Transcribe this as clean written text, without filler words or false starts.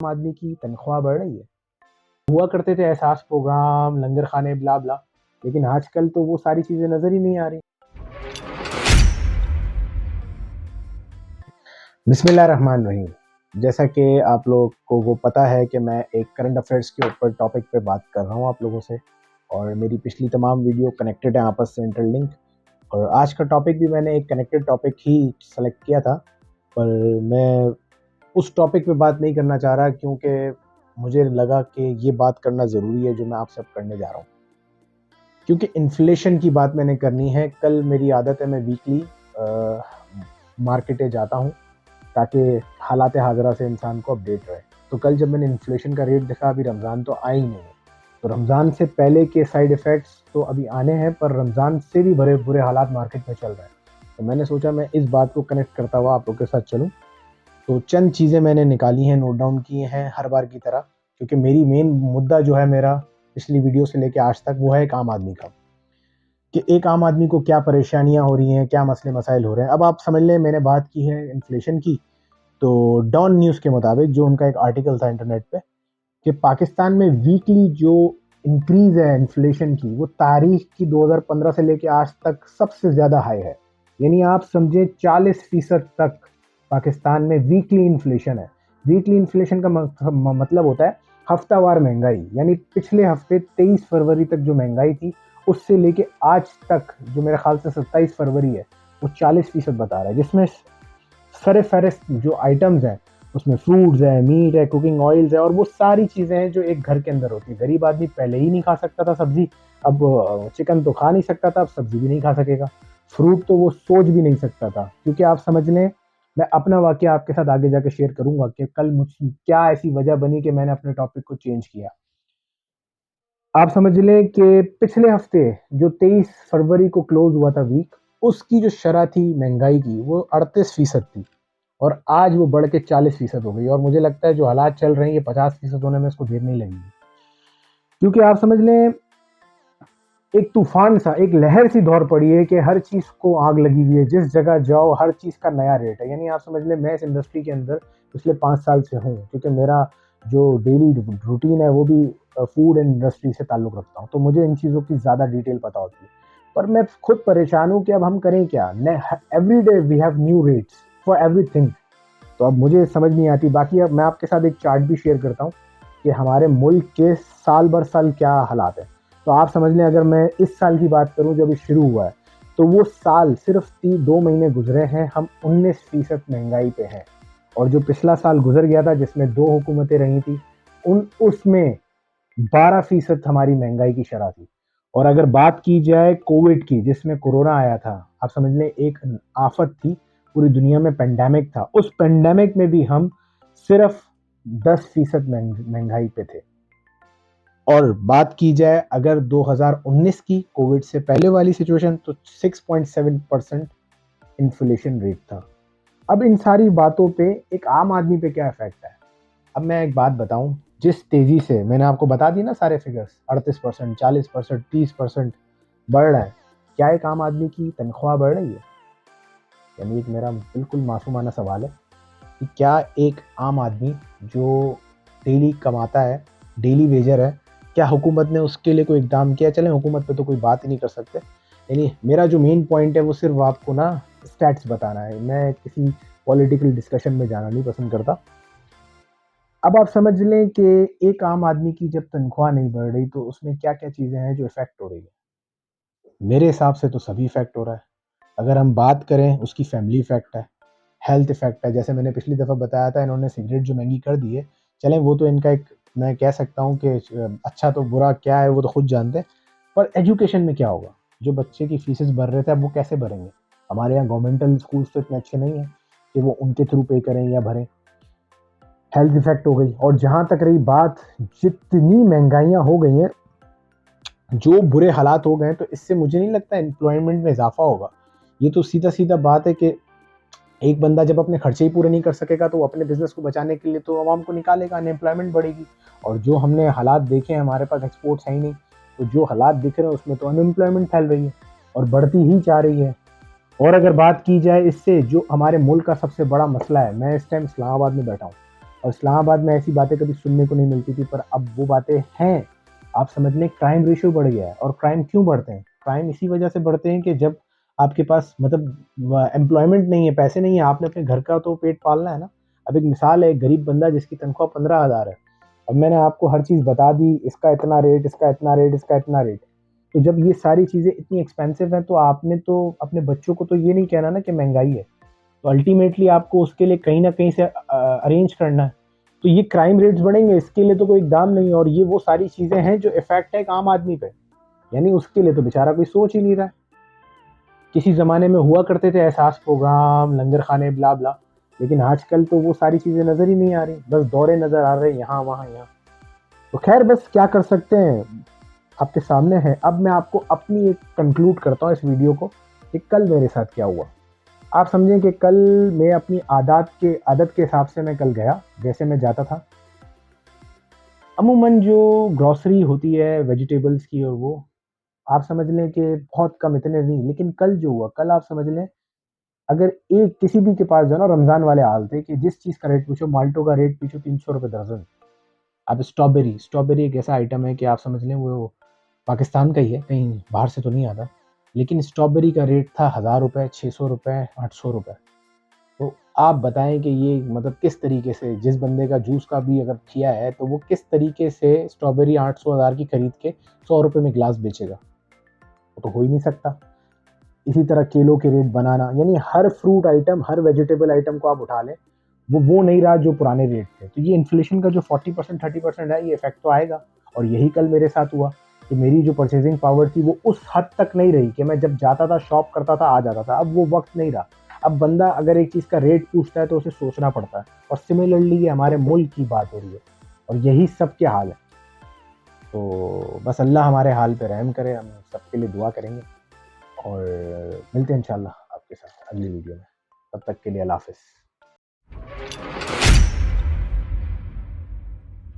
आम आदमी की तनख्वाह बढ़ रही है। हुआ करते थे एहसास प्रोग्राम, लंगर खाने, ब्ला ब्ला, लेकिन आजकल तो वो सारी चीजें नजर ही नहीं आ रही। बिस्मिल्लाहिर्रहमानिर्रहीम। जैसा कि आप लोग को वो पता है कि मैं एक करंट अफेयर्स के ऊपर टॉपिक पे बात कर रहा हूँ आप लोगों से, और मेरी पिछली तमाम वीडियो कनेक्टेड है आपस से, इंटरलिंक। और आज का टॉपिक भी मैंने एक कनेक्टेड टॉपिक ही सेलेक्ट किया था, पर मैं उस टॉपिक पे बात नहीं करना चाह रहा क्योंकि मुझे लगा कि ये बात करना ज़रूरी है जो मैं आपसे अब करने जा रहा हूँ, क्योंकि इन्फ्लेशन की बात मैंने करनी है। कल मेरी आदत है, मैं वीकली मार्केटें जाता हूँ ताकि हालात हाज़रा से इंसान को अपडेट रहे। तो कल जब मैंने इन्फ्लेशन का रेट देखा, अभी रमज़ान तो आ ही नहीं है, तो रमज़ान से पहले के साइड इफ़ेक्ट्स तो अभी आने हैं, पर रमज़ान से भी बड़े बुरे हालात मार्केट में चल रहे हैं। तो मैंने सोचा मैं इस बात को कनेक्ट करता हुआ आप लोग के साथ चलूँ। तो चंद चीज़ें मैंने निकाली हैं, नोट डाउन की हैं हर बार की तरह, क्योंकि मेरी मेन मुद्दा जो है मेरा पिछली वीडियो से लेकर आज तक, वो है एक आम आदमी का, कि एक आम आदमी को क्या परेशानियां हो रही हैं, क्या मसले मसाइल हो रहे हैं। अब आप समझ लें, मैंने बात की है इन्फ्लेशन की, तो डॉन न्यूज़ के मुताबिक, जो उनका एक आर्टिकल था इंटरनेट पे, कि पाकिस्तान में वीकली जो इंक्रीज है इन्फ्लेशन की, वो तारीख की 2015 से लेके आज तक सबसे ज़्यादा हाई है। यानी आप समझे 40% तक पाकिस्तान में वीकली इन्फ्लेशन है। वीकली इन्फ्लेशन का मतलब होता है हफ्तावार महंगाई, यानी पिछले हफ्ते 23 फरवरी तक जो महंगाई थी, उससे लेके आज तक जो मेरे ख्याल से 27 फरवरी है, वो 40% बता रहा है, जिसमें सरे फहरिस्त जो आइटम्स हैं उसमें फ्रूट्स है, मीट है, कुकिंग ऑयल्स है, और वो सारी चीज़ें हैं जो एक घर के अंदर होती है। गरीब आदमी पहले ही नहीं खा सकता था सब्जी, अब चिकन तो खा नहीं सकता था, अब सब्जी भी नहीं खा सकेगा। फ्रूट तो वो सोच भी नहीं सकता था, क्योंकि आप समझ लें, मैं अपना वाकया आपके साथ आगे जाके शेयर करूंगा कि कल मुझ क्या ऐसी वजह बनी कि मैंने अपने टॉपिक को चेंज किया। आप समझ लें कि पिछले हफ्ते जो 23 फरवरी को क्लोज हुआ था वीक, उसकी जो शरह थी महंगाई की, वो 38% थी, और आज वो बढ़ के 40% हो गई। और मुझे लगता है जो हालात चल रहे हैं, ये 50% होने में इसको देर नहीं लगेगी, क्योंकि आप समझ लें एक तूफान सा, एक लहर सी दौड़ पड़ी है कि हर चीज़ को आग लगी हुई है। जिस जगह जाओ हर चीज़ का नया रेट है। यानी आप समझ लें, मैं इस इंडस्ट्री के अंदर पिछले 5 साल से हूँ, क्योंकि मेरा जो डेली रूटीन है वो भी फूड एंड इंडस्ट्री से ताल्लुक़ रखता हूँ, तो मुझे इन चीज़ों की ज़्यादा डिटेल पता होती है। पर मैं खुद परेशान हूँ कि अब हम करें क्या। Every day we have new rates for everything. तो अब मुझे समझ नहीं आती। बाकी अब मैं आपके साथ एक चार्ट भी शेयर करता हूँ कि हमारे मुल्क के साल बर साल क्या हालात है। तो आप समझ लें, अगर मैं इस साल की बात करूं, जब ये शुरू हुआ है, तो वो साल सिर्फ 2 महीने गुजरे हैं, हम 19% महंगाई पे हैं। और जो पिछला साल गुजर गया था, जिसमें 2 हुकूमतें रही थी, उसमें 12% हमारी महंगाई की शरह थी। और अगर बात की जाए कोविड की, जिसमें कोरोना आया था, आप समझ लें एक आफत थी, पूरी दुनिया में पेंडेमिक था, उस पेंडेमिक में भी हम सिर्फ 10% महंगाई पे थे। और बात की जाए अगर 2019 की, कोविड से पहले वाली सिचुएशन, तो 6.7% इन्फ्लेशन रेट था। अब इन सारी बातों पे एक आम आदमी पे क्या इफेक्ट है। अब मैं एक बात बताऊं, जिस तेजी से मैंने आपको बता दी ना सारे फिगर्स, 38%, 40%, 30% बढ़ रहा है, क्या एक आम आदमी की तनख्वाह बढ़ रही है? यानी एक मेरा बिल्कुल मासूमाना सवाल है कि क्या एक आम आदमी जो डेली कमाता है, डेली वेजर है, क्या हुकूमत ने उसके लिए कोई इकदाम किया? चलें, हुकूमत पे तो कोई बात ही नहीं कर सकते, यानी मेरा जो मेन पॉइंट है वो सिर्फ आपको ना स्टैट्स बताना है। मैं किसी पॉलिटिकल डिस्कशन में जाना नहीं पसंद करता। अब आप समझ लें कि एक आम आदमी की जब तनख्वाह नहीं बढ़ रही, तो उसमें क्या क्या चीज़ें हैं जो इफ़ेक्ट हो रही है। मेरे हिसाब से तो सभी इफ़ेक्ट हो रहा है। अगर हम बात करें, उसकी फैमिली इफ़ेक्ट है, हेल्थ इफ़ेक्ट है। जैसे मैंने पिछली दफ़ा बताया था, इन्होंने सिगरेट जो महंगी कर दी है, चलें वो तो इनका एक, मैं कह सकता हूँ कि अच्छा तो बुरा क्या है वो तो खुद जानते हैं। पर एजुकेशन में क्या होगा? जो बच्चे की फीसेस भर रहे थे, अब वो कैसे भरेंगे? हमारे यहाँ गवर्नमेंटल स्कूल्स तो इतने अच्छे नहीं हैं कि वो उनके थ्रू पे करें या भरें। हेल्थ इफ़ेक्ट हो गई। और जहाँ तक रही बात, जितनी महंगाइयाँ हो गई हैं, जो बुरे हालात हो गए हैं, तो इससे मुझे नहीं लगता एम्प्लॉयमेंट में इजाफा होगा। ये तो सीधा सीधा बात है कि एक बंदा जब अपने खर्चे ही पूरे नहीं कर सकेगा, तो वो अपने बिजनेस को बचाने के लिए तो आवाम को निकालेगा, अनएम्प्लॉयमेंट बढ़ेगी। और जो हमने हालात देखे हैं, हमारे पास एक्सपोर्ट्स है ही नहीं, तो जो हालात दिख रहे हैं उसमें तो अनएम्प्लॉयमेंट फैल रही है और बढ़ती ही जा रही है। और अगर बात की जाए इससे, जो हमारे मुल्क का सबसे बड़ा मसला है, मैं इस टाइम इस्लामाबाद में बैठा हूँ, और इस्लामाबाद में ऐसी बातें कभी सुनने को नहीं मिलती थी, पर अब वो बातें हैं। आप समझ लें क्राइम रेशियो बढ़ गया है। और क्राइम क्यों बढ़ते हैं? क्राइम इसी वजह से बढ़ते हैं कि जब आपके पास मतलब एम्प्लॉयमेंट नहीं है, पैसे नहीं है, आपने अपने घर का तो पेट पालना है ना। अब एक मिसाल है, एक गरीब बंदा जिसकी तनख्वाह 15,000 है, अब मैंने आपको हर चीज़ बता दी, इसका इतना रेट, इसका इतना रेट, इसका इतना रेट। तो जब ये सारी चीज़ें इतनी एक्सपेंसिव हैं, तो आपने तो अपने बच्चों को तो ये नहीं कहना ना कि महंगाई है। तो अल्टीमेटली आपको उसके लिए कहीं ना कहीं से अरेंज करना है। तो ये क्राइम रेट्स बढ़ेंगे, इसके लिए तो कोई इकदाम नहीं है। और ये वो सारी चीज़ें हैं जो इफेक्ट है एक आम आदमी पे, यानी उसके लिए तो बेचारा कोई सोच ही नहीं रहा है। किसी ज़माने में हुआ करते थे एहसास प्रोग्राम, लंगर खाने, ब्ला ब्ला, लेकिन आजकल तो वो सारी चीज़ें नज़र ही नहीं आ रही, बस दौरे नज़र आ रहे हैं यहाँ वहाँ यहाँ। तो खैर, बस क्या कर सकते हैं, आपके सामने है। अब मैं आपको अपनी एक कंक्लूड करता हूँ इस वीडियो को कि कल मेरे साथ क्या हुआ। आप समझें कि कल मैं अपनी आदत के हिसाब से मैं कल गया, जैसे मैं जाता था अमूमन जो ग्रॉसरी होती है वेजिटेबल्स की, और वो आप समझ लें कि बहुत कम, इतने नहीं। लेकिन कल जो हुआ, कल आप समझ लें अगर एक किसी भी के पास जो है ना, रमज़ान वाले हाल थे कि जिस चीज़ का रेट पूछो, माल्टो का रेट पूछो 300 रुपये दर्जन। अब स्ट्रॉबेरी एक ऐसा आइटम है कि आप समझ लें वो पाकिस्तान का ही है, कहीं बाहर से तो नहीं आता। लेकिन स्ट्रॉबेरी का रेट था 1000 रुपये, 600 रुपये, 800 रुपये। तो आप बताएं कि ये मतलब किस तरीके से, जिस बंदे का जूस का भी अगर किया है, तो वो किस तरीके से स्ट्रॉबेरी 800 1000 की खरीद के 100 रुपये में गिलास बेचेगा? वो तो हो ही नहीं सकता। इसी तरह केलों के रेट बनाना, यानी हर फ्रूट आइटम, हर वेजिटेबल आइटम को आप उठा लें, वो नहीं रहा जो पुराने रेट थे। तो ये इन्फ्लेशन का जो 40% 30% है, ये इफेक्ट तो आएगा। और यही कल मेरे साथ हुआ कि मेरी जो परचेजिंग पावर थी वो उस हद तक नहीं रही कि मैं जब जाता था शॉप करता था आ जाता था। अब वो वक्त नहीं रहा। अब बंदा अगर एक चीज़ का रेट पूछता है तो उसे सोचना पड़ता है। और सिमिलरली ये हमारे मुल्क की बात हो रही है, और यही सबके हाल है। तो बस अल्लाह हमारे हाल पे रहम करे, हम सबके लिए दुआ करेंगे। और मिलते हैं इंशाल्लाह आपके साथ अगली वीडियो में। तब तक के लिए अल्लाह हाफ़िज़।